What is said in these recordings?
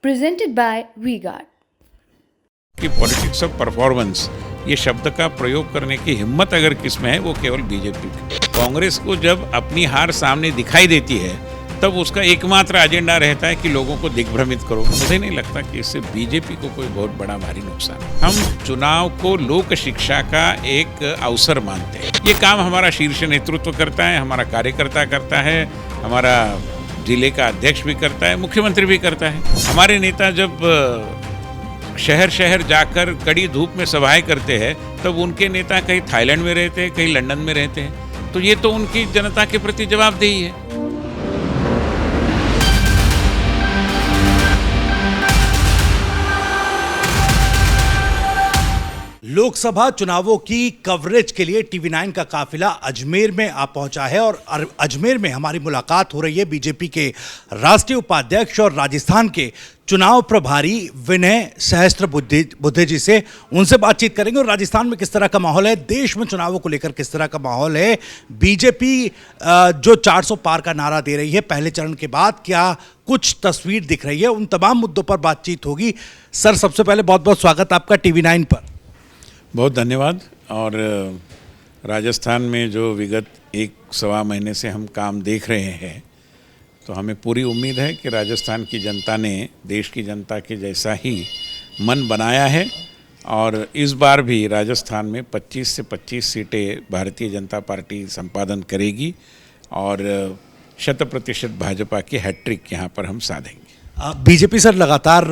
presented by V-Guard. कि politics of performance ये शब्द का प्रयोग करने की हिम्मत अगर किसमें है वो केवल बीजेपी की। कांग्रेस को जब अपनी हार सामने दिखाई देती है तब उसका एकमात्र एजेंडा रहता है कि लोगों को दिग्भ्रमित करो। मुझे नहीं लगता कि इससे बीजेपी को कोई बहुत बड़ा भारी नुकसान है। हम चुनाव को लोक शिक्षा का एक अवसर मानते हैं। ये काम हमारा शीर्ष नेतृत्व करता है, हमारा कार्यकर्ता करता है, हमारा जिले का अध्यक्ष भी करता है, मुख्यमंत्री भी करता है। हमारे नेता जब शहर शहर जाकर कड़ी धूप में सभाएं करते हैं तब उनके नेता कहीं थाईलैंड में रहते हैं, कहीं लंदन में रहते हैं। तो ये तो उनकी जनता के प्रति जवाबदेही है। लोकसभा चुनावों की कवरेज के लिए टीवी9 का काफिला अजमेर में आ पहुंचा है और अजमेर में हमारी मुलाकात हो रही है बीजेपी के राष्ट्रीय उपाध्यक्ष और राजस्थान के चुनाव प्रभारी विनय सहस्त्रबुद्धे जी से। उनसे बातचीत करेंगे और राजस्थान में किस तरह का माहौल है, देश में चुनावों को लेकर किस तरह का माहौल है, बीजेपी जो 400 पार का नारा दे रही है पहले चरण के बाद, क्या कुछ तस्वीर दिख रही है, उन तमाम मुद्दों पर बातचीत होगी। सर, सबसे पहले बहुत बहुत स्वागत आपका टीवी9 पर। बहुत धन्यवाद। और राजस्थान में जो विगत 1-1.25 महीने से हम काम देख रहे हैं तो हमें पूरी उम्मीद है कि राजस्थान की जनता ने देश की जनता के जैसा ही मन बनाया है और इस बार भी राजस्थान में 25 से 25 सीटें भारतीय जनता पार्टी संपादन करेगी और 100% भाजपा की हैट्रिक यहाँ पर हम साधेंगे। बीजेपी सर लगातार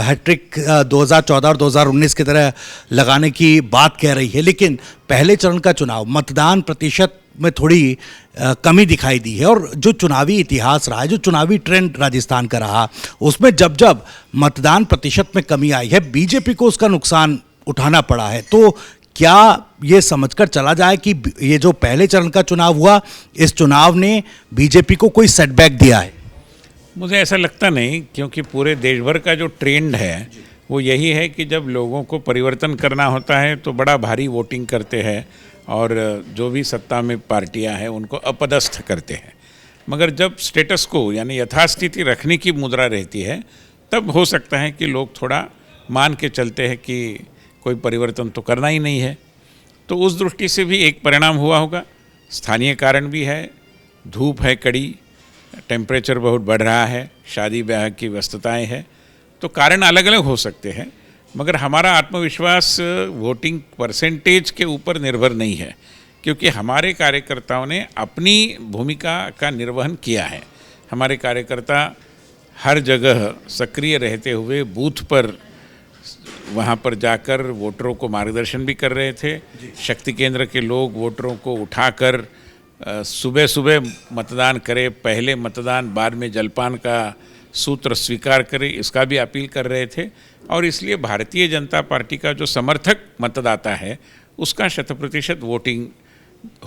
हैट्रिक 2014 और 2019 की तरह लगाने की बात कह रही है, लेकिन पहले चरण का चुनाव मतदान प्रतिशत में थोड़ी कमी दिखाई दी है और जो चुनावी इतिहास रहा है, जो चुनावी ट्रेंड राजस्थान का रहा, उसमें जब जब मतदान प्रतिशत में कमी आई है बीजेपी को उसका नुकसान उठाना पड़ा है। तो क्या ये समझकर चला जाए कि ये जो पहले चरण का चुनाव हुआ, इस चुनाव ने बीजेपी को कोई सेटबैक दिया है? मुझे ऐसा लगता नहीं, क्योंकि पूरे देश भर का जो ट्रेंड है वो यही है कि जब लोगों को परिवर्तन करना होता है तो बड़ा भारी वोटिंग करते हैं और जो भी सत्ता में पार्टियां हैं उनको अपदस्थ करते हैं। मगर जब स्टेटस को यानी यथास्थिति रखने की मुद्रा रहती है तब हो सकता है कि लोग थोड़ा मान के चलते हैं कि कोई परिवर्तन तो करना ही नहीं है। तो उस दृष्टि से भी एक परिणाम हुआ होगा। स्थानीय कारण भी है, धूप है कड़ी, टेम्परेचर बहुत बढ़ रहा है, शादी ब्याह की व्यस्तताएं हैं, तो कारण अलग अलग हो सकते हैं। मगर हमारा आत्मविश्वास वोटिंग परसेंटेज के ऊपर निर्भर नहीं है, क्योंकि हमारे कार्यकर्ताओं ने अपनी भूमिका का निर्वहन किया है। हमारे कार्यकर्ता हर जगह सक्रिय रहते हुए बूथ पर वहाँ पर जाकर वोटरों को मार्गदर्शन भी कर रहे थे। शक्ति केंद्र के लोग वोटरों को उठाकर सुबह सुबह मतदान करें, पहले मतदान बाद में जलपान का सूत्र स्वीकार करें, इसका भी अपील कर रहे थे। और इसलिए भारतीय जनता पार्टी का जो समर्थक मतदाता है उसका 100% वोटिंग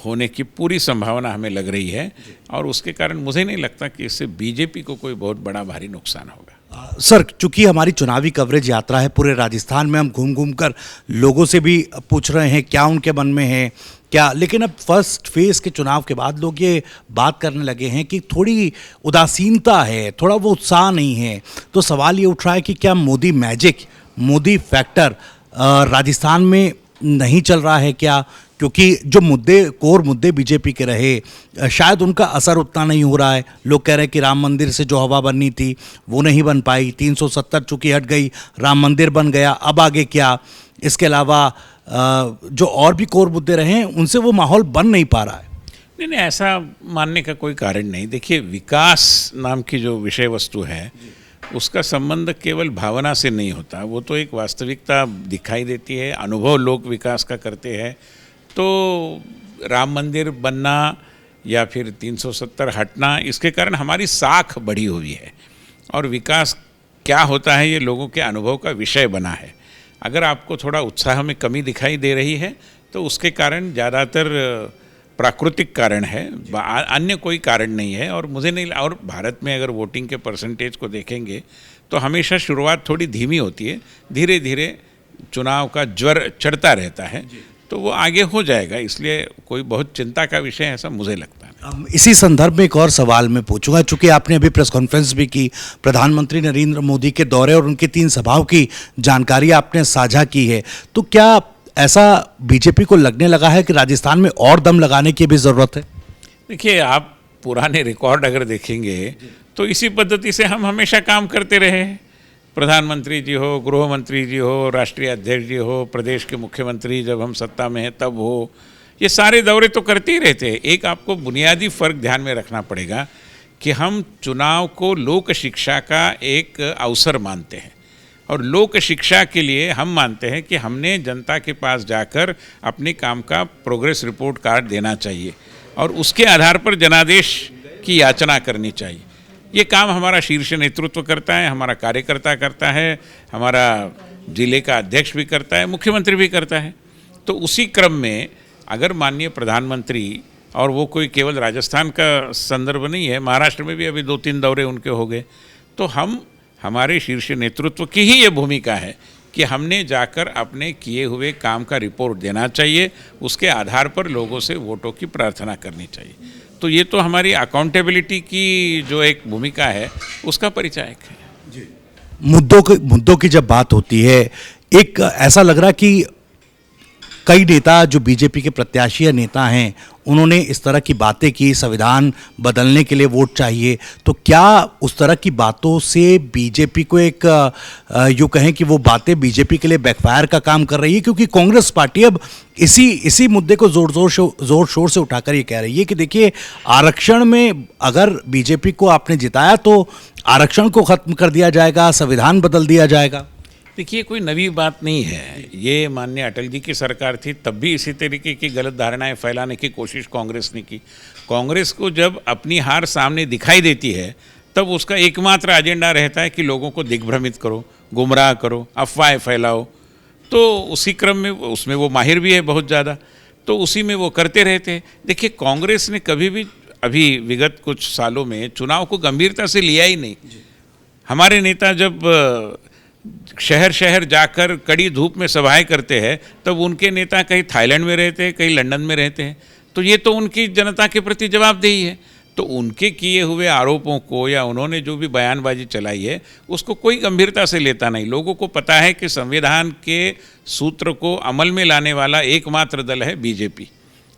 होने की पूरी संभावना हमें लग रही है और उसके कारण मुझे नहीं लगता कि इससे बीजेपी को कोई बहुत बड़ा भारी नुकसान होगा। सर, चूंकि हमारी चुनावी कवरेज यात्रा है पूरे राजस्थान में, हम घूम घूम कर लोगों से भी पूछ रहे हैं क्या उनके मन में है क्या, लेकिन अब फर्स्ट फेज के चुनाव के बाद लोग ये बात करने लगे हैं कि थोड़ी उदासीनता है, थोड़ा वो उत्साह नहीं है। तो सवाल ये उठ रहा है कि क्या मोदी मैजिक, मोदी फैक्टर राजस्थान में नहीं चल रहा है क्या? क्योंकि जो कोर मुद्दे बीजेपी के रहे शायद उनका असर उतना नहीं हो रहा है। लोग कह रहे हैं कि राम मंदिर से जो हवा बननी थी वो नहीं बन पाई, 370 चूंकि हट गई, राम मंदिर बन गया, अब आगे क्या? इसके अलावा जो और भी कोर मुद्दे रहे हैं उनसे वो माहौल बन नहीं पा रहा है। नहीं, ऐसा मानने का कोई कारण नहीं। देखिए, विकास नाम की जो विषय वस्तु है उसका संबंध केवल भावना से नहीं होता, वो तो एक वास्तविकता दिखाई देती है, अनुभव लोग विकास का करते हैं। तो राम मंदिर बनना या फिर 370 हटना, इसके कारण हमारी साख बढ़ी हुई है और विकास क्या होता है ये लोगों के अनुभव का विषय बना है। अगर आपको थोड़ा उत्साह में कमी दिखाई दे रही है तो उसके कारण ज़्यादातर प्राकृतिक कारण है, अन्य कोई कारण नहीं है। और मुझे नहीं, और भारत में अगर वोटिंग के परसेंटेज को देखेंगे तो हमेशा शुरुआत थोड़ी धीमी होती है, धीरे धीरे चुनाव का ज्वर चढ़ता रहता है, तो वो आगे हो जाएगा। इसलिए कोई बहुत चिंता का विषय ऐसा मुझे लगता है। इसी संदर्भ में एक और सवाल मैं पूछूंगा, चूंकि आपने अभी प्रेस कॉन्फ्रेंस भी की, प्रधानमंत्री नरेंद्र मोदी के दौरे और उनकी 3 सभाओं की जानकारी आपने साझा की है, तो क्या ऐसा बीजेपी को लगने लगा है कि राजस्थान में और दम लगाने की भी ज़रूरत है? देखिए, आप पुराने रिकॉर्ड अगर देखेंगे तो इसी पद्धति से हम हमेशा काम करते रहे हैं। प्रधानमंत्री जी हो, गृह मंत्री जी हो, राष्ट्रीय अध्यक्ष जी हो, प्रदेश के मुख्यमंत्री जब हम सत्ता में हैं तब हो, ये सारे दौरे तो करते ही रहते हैं। एक आपको बुनियादी फ़र्क ध्यान में रखना पड़ेगा कि हम चुनाव को लोक शिक्षा का एक अवसर मानते हैं, और लोक शिक्षा के लिए हम मानते हैं कि हमने जनता के पास जाकर अपने काम का प्रोग्रेस रिपोर्ट कार्ड देना चाहिए और उसके आधार पर जनादेश की याचना करनी चाहिए। ये काम हमारा शीर्ष नेतृत्व करता है, हमारा कार्यकर्ता करता है, हमारा जिले का अध्यक्ष भी करता है, मुख्यमंत्री भी करता है। तो उसी क्रम में अगर माननीय प्रधानमंत्री, और वो कोई केवल राजस्थान का संदर्भ नहीं है, महाराष्ट्र में भी अभी 2-3 दौरे उनके हो गए, तो हमारे शीर्ष नेतृत्व की ही ये भूमिका है कि हमने जाकर अपने किए हुए काम का रिपोर्ट देना चाहिए, उसके आधार पर लोगों से वोटों की प्रार्थना करनी चाहिए। तो ये तो हमारी अकाउंटेबिलिटी की जो एक भूमिका है उसका परिचायक है। मुद्दों की जब बात होती है, एक ऐसा लग रहा कि कई नेता जो बीजेपी के प्रत्याशी या नेता हैं, उन्होंने इस तरह की बातें की, संविधान बदलने के लिए वोट चाहिए, तो क्या उस तरह की बातों से बीजेपी को एक यूँ कहें कि वो बातें बीजेपी के लिए बैकफायर का काम कर रही है? क्योंकि कांग्रेस पार्टी अब इसी मुद्दे को जोर शोर से उठाकर ये कह रही है कि देखिए, आरक्षण में अगर बीजेपी को आपने जिताया तो आरक्षण को ख़त्म कर दिया जाएगा, संविधान बदल दिया जाएगा। देखिए, कोई नई बात नहीं है। ये माननीय अटल जी की सरकार थी तब भी इसी तरीके की गलत धारणाएं फैलाने की कोशिश कांग्रेस ने की। कांग्रेस को जब अपनी हार सामने दिखाई देती है तब उसका एकमात्र एजेंडा रहता है कि लोगों को दिग्भ्रमित करो, गुमराह करो, अफवाहें फैलाओ। तो उसी क्रम में उसमें वो माहिर भी है बहुत ज़्यादा, तो उसी में वो करते रहते हैं। देखिए, कांग्रेस ने कभी भी अभी विगत कुछ सालों में चुनाव को गंभीरता से लिया ही नहीं। हमारे नेता जब शहर शहर जाकर कड़ी धूप में सभाएं करते हैं तब उनके नेता कहीं थाईलैंड में रहते हैं, कहीं लंदन में रहते हैं, तो ये तो उनकी जनता के प्रति जवाबदेही है। तो उनके किए हुए आरोपों को या उन्होंने जो भी बयानबाजी चलाई है उसको कोई गंभीरता से लेता नहीं। लोगों को पता है कि संविधान के सूत्र को अमल में लाने वाला एकमात्र दल है बीजेपी।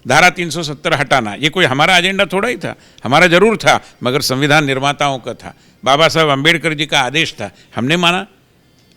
धारा 370 हटाना ये कोई हमारा एजेंडा थोड़ा ही था, हमारा जरूर था, मगर संविधान निर्माताओं का था। बाबा साहब अम्बेडकर जी का आदेश था, हमने माना।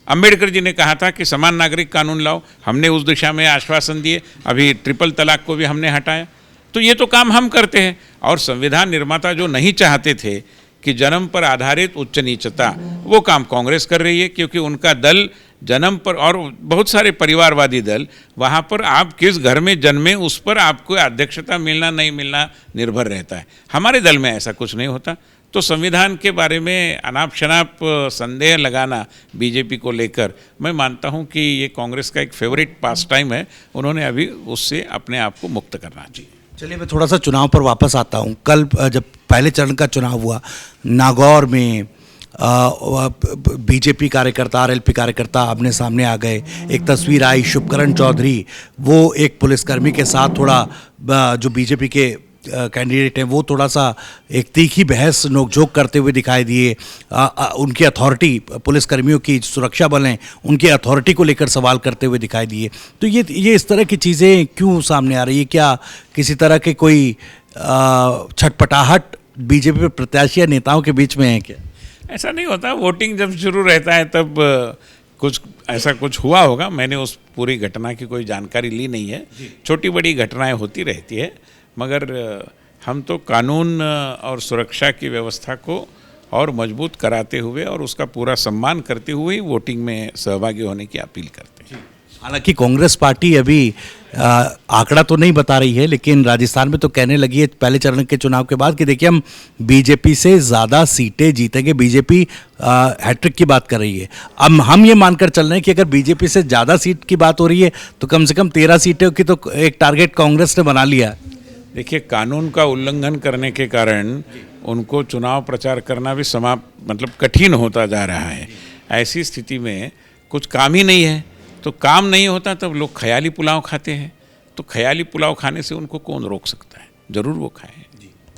अम्बेडकर जी ने कहा था कि समान नागरिक कानून लाओ, हमने उस दिशा में आश्वासन दिए। अभी ट्रिपल तलाक को भी हमने हटाया। तो ये तो काम हम करते हैं। और संविधान निर्माता जो नहीं चाहते थे कि जन्म पर आधारित उच्च नीचता, वो काम कांग्रेस कर रही है, क्योंकि उनका दल जन्म पर, और बहुत सारे परिवारवादी दल, वहाँ पर आप किस घर में जन्मे उस पर आपको अध्यक्षता मिलना नहीं मिलना निर्भर रहता है। हमारे दल में ऐसा कुछ नहीं होता। तो संविधान के बारे में अनाप शनाप संदेह लगाना बीजेपी को लेकर, मैं मानता हूं कि ये कांग्रेस का एक फेवरेट पास टाइम है। उन्होंने अभी उससे अपने आप को मुक्त करना चाहिए। चलिए, मैं थोड़ा सा चुनाव पर वापस आता हूं। कल जब पहले चरण का चुनाव हुआ, नागौर में बीजेपी कार्यकर्ता, आरएलपी कार्यकर्ता आमने सामने आ गए। एक तस्वीर आई, शुभकरण चौधरी, वो एक पुलिसकर्मी के साथ थोड़ा, जो बीजेपी के कैंडिडेट हैं, वो थोड़ा सा एक तीखी बहस नोकझोंक करते हुए दिखाई दिए। उनकी अथॉरिटी, पुलिसकर्मियों की सुरक्षा बल हैं, उनकी अथॉरिटी को लेकर सवाल करते हुए दिखाई दिए। तो ये इस तरह की चीज़ें क्यों सामने आ रही है? क्या किसी तरह के कोई छटपटाहट बीजेपी प्रत्याशी या नेताओं के बीच में है क्या? ऐसा नहीं होता। वोटिंग जब शुरू रहता है तब कुछ ऐसा कुछ हुआ होगा। मैंने उस पूरी घटना की कोई जानकारी ली नहीं है। छोटी बड़ी घटनाएं होती रहती है, मगर हम तो कानून और सुरक्षा की व्यवस्था को और मजबूत कराते हुए और उसका पूरा सम्मान करते हुए ही वोटिंग में सहभागी होने की अपील करते हैं। हालांकि कांग्रेस पार्टी अभी आंकड़ा तो नहीं बता रही है, लेकिन राजस्थान में तो कहने लगी है पहले चरण के चुनाव के बाद कि देखिए, हम बीजेपी से ज़्यादा सीटें जीतेंगे। बीजेपी हैट्रिक की बात कर रही है। अब हम ये मानकर चल रहे हैं कि अगर बीजेपी से ज़्यादा सीट की बात हो रही है तो कम से कम 13 सीटों की तो एक टारगेट कांग्रेस ने बना लिया। देखिए, कानून का उल्लंघन करने के कारण उनको चुनाव प्रचार करना भी मतलब कठिन होता जा रहा है। ऐसी स्थिति में कुछ काम ही नहीं है, तो काम नहीं होता तब लोग ख्याली पुलाव खाते हैं। तो ख्याली पुलाव खाने से उनको कौन रोक सकता है? ज़रूर वो खाएं।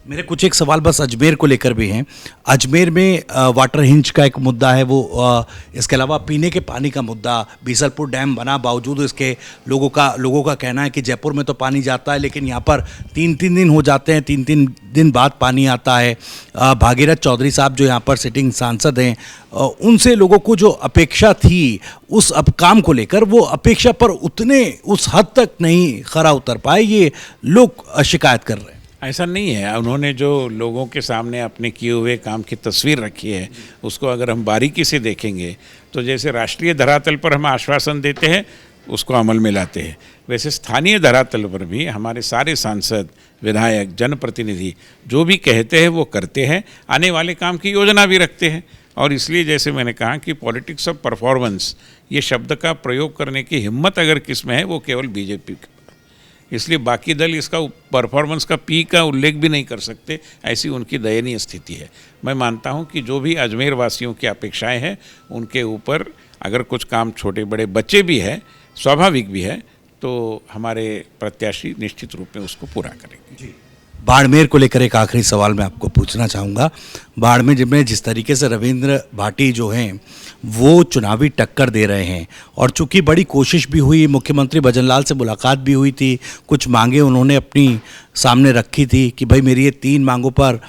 मेरे कुछ एक सवाल बस अजमेर को लेकर भी हैं। अजमेर में वाटर हिंज का एक मुद्दा है, वो इसके अलावा पीने के पानी का मुद्दा, बीसलपुर डैम बना बावजूद इसके लोगों का कहना है कि जयपुर में तो पानी जाता है लेकिन यहाँ पर 3-3 दिन हो जाते हैं, 3-3 दिन बाद पानी आता है। भागीरथ चौधरी साहब जो यहाँ पर सिटिंग सांसद हैं, उनसे लोगों को जो अपेक्षा थी उस अब काम को लेकर, वो अपेक्षा पर उस हद तक नहीं खरा उतर पाए, ये लोग शिकायत कर रहे हैं। ऐसा नहीं है। उन्होंने जो लोगों के सामने अपने किए हुए काम की तस्वीर रखी है, उसको अगर हम बारीकी से देखेंगे तो जैसे राष्ट्रीय धरातल पर हम आश्वासन देते हैं उसको अमल में लाते हैं, वैसे स्थानीय धरातल पर भी हमारे सारे सांसद, विधायक, जनप्रतिनिधि जो भी कहते हैं वो करते हैं, आने वाले काम की योजना भी रखते हैं। और इसलिए जैसे मैंने कहा कि पॉलिटिक्स ऑफ परफॉर्मेंस, ये शब्द का प्रयोग करने की हिम्मत अगर किस में है वो केवल बीजेपी का। इसलिए बाकी दल इसका परफॉर्मेंस का पी का उल्लेख भी नहीं कर सकते, ऐसी उनकी दयनीय स्थिति है। मैं मानता हूं कि जो भी अजमेर वासियों की अपेक्षाएं हैं उनके ऊपर अगर कुछ काम छोटे बड़े बच्चे भी है, स्वाभाविक भी है, तो हमारे प्रत्याशी निश्चित रूप में उसको पूरा करेंगे। बाड़मेर को लेकर एक आखिरी सवाल मैं आपको पूछना चाहूँगा। बाड़मेर में जिस तरीके से रविंद्र भाटी जो हैं वो चुनावी टक्कर दे रहे हैं, और चूंकि बड़ी कोशिश भी हुई, मुख्यमंत्री भजनलाल से मुलाकात भी हुई थी, कुछ मांगे उन्होंने अपनी सामने रखी थी कि भाई मेरी ये 3 मांगों पर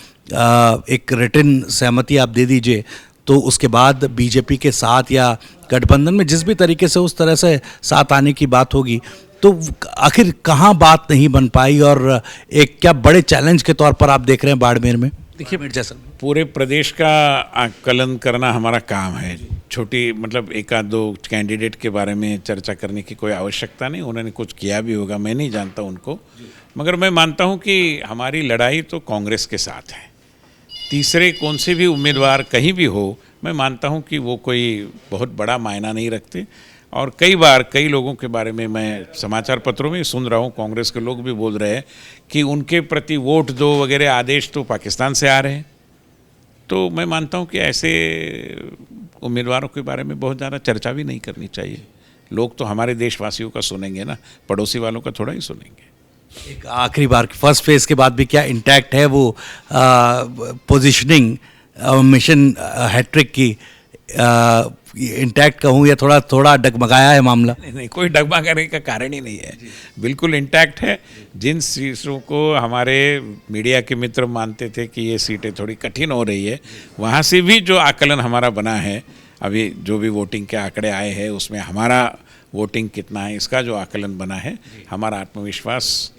एक रिटन सहमति आप दे दीजिए, तो उसके बाद बीजेपी के साथ या गठबंधन में जिस भी तरीके से उस तरह से साथ आने की बात होगी, तो आखिर कहाँ बात नहीं बन पाई, और एक क्या बड़े चैलेंज के तौर पर आप देख रहे हैं बाड़मेर में? देखिए जैसा पूरे प्रदेश का आकलन करना हमारा काम है। छोटी मतलब एक आध दो कैंडिडेट के बारे में चर्चा करने की कोई आवश्यकता नहीं, उन्होंने कुछ किया भी होगा, मैं नहीं जानता उनको, मगर मैं मानता हूं कि हमारी लड़ाई तो कांग्रेस के साथ है। तीसरे कौन से भी उम्मीदवार कहीं भी हो, मैं मानता हूं कि वो कोई बहुत बड़ा मायना नहीं रखते। और कई बार कई लोगों के बारे में मैं समाचार पत्रों में सुन रहा हूँ, कांग्रेस के लोग भी बोल रहे हैं कि उनके प्रति वोट दो वगैरह आदेश तो पाकिस्तान से आ रहे हैं। तो मैं मानता हूँ कि ऐसे उम्मीदवारों के बारे में बहुत ज़्यादा चर्चा भी नहीं करनी चाहिए। लोग तो हमारे देशवासियों का सुनेंगे ना, पड़ोसी वालों का थोड़ा ही सुनेंगे। एक आखिरी बार फर्स्ट फेज़ के बाद भी क्या इंटैक्ट है वो पोजीशनिंग मिशन हैट्रिक की? इंटैक्ट कहूँ या थोड़ा डगमगाया है मामला? नहीं, कोई डगमगाने का कारण ही नहीं है, बिल्कुल इंटैक्ट है। जिन सीटों को हमारे मीडिया के मित्र मानते थे कि ये सीटें थोड़ी कठिन हो रही है, वहाँ से भी जो आकलन हमारा बना है, अभी जो भी वोटिंग के आंकड़े आए हैं उसमें हमारा वोटिंग कितना है इसका जो आकलन बना है, हमारा आत्मविश्वास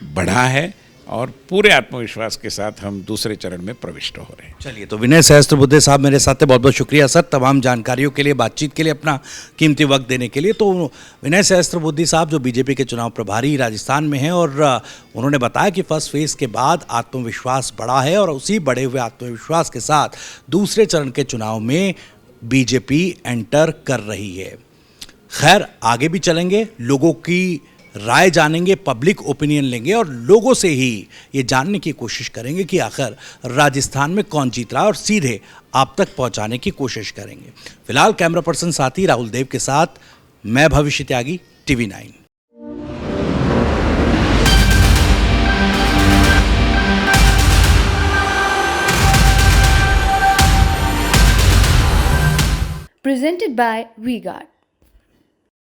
बढ़ा है और पूरे आत्मविश्वास के साथ हम दूसरे चरण में प्रविष्ट हो रहे हैं। चलिए, तो विनय सहस्त्रबुद्धे साहब मेरे साथ थे, बहुत बहुत शुक्रिया सर तमाम जानकारियों के लिए, बातचीत के लिए, अपना कीमती वक्त देने के लिए। तो विनय सहस्त्रबुद्धे साहब जो बीजेपी के चुनाव प्रभारी राजस्थान में हैं, और उन्होंने बताया कि फर्स्ट फेज़ के बाद आत्मविश्वास बढ़ा है और उसी बढ़े हुए आत्मविश्वास के साथ दूसरे चरण के चुनाव में बीजेपी एंटर कर रही है। खैर, आगे भी चलेंगे, लोगों की राय जानेंगे, पब्लिक ओपिनियन लेंगे और लोगों से ही ये जानने की कोशिश करेंगे कि आखिर राजस्थान में कौन जीत रहा है, और सीधे आप तक पहुंचाने की कोशिश करेंगे। फिलहाल कैमरा पर्सन साथी राहुल देव के साथ मैं भविष्य त्यागी, TV9। Presented by WeGuard.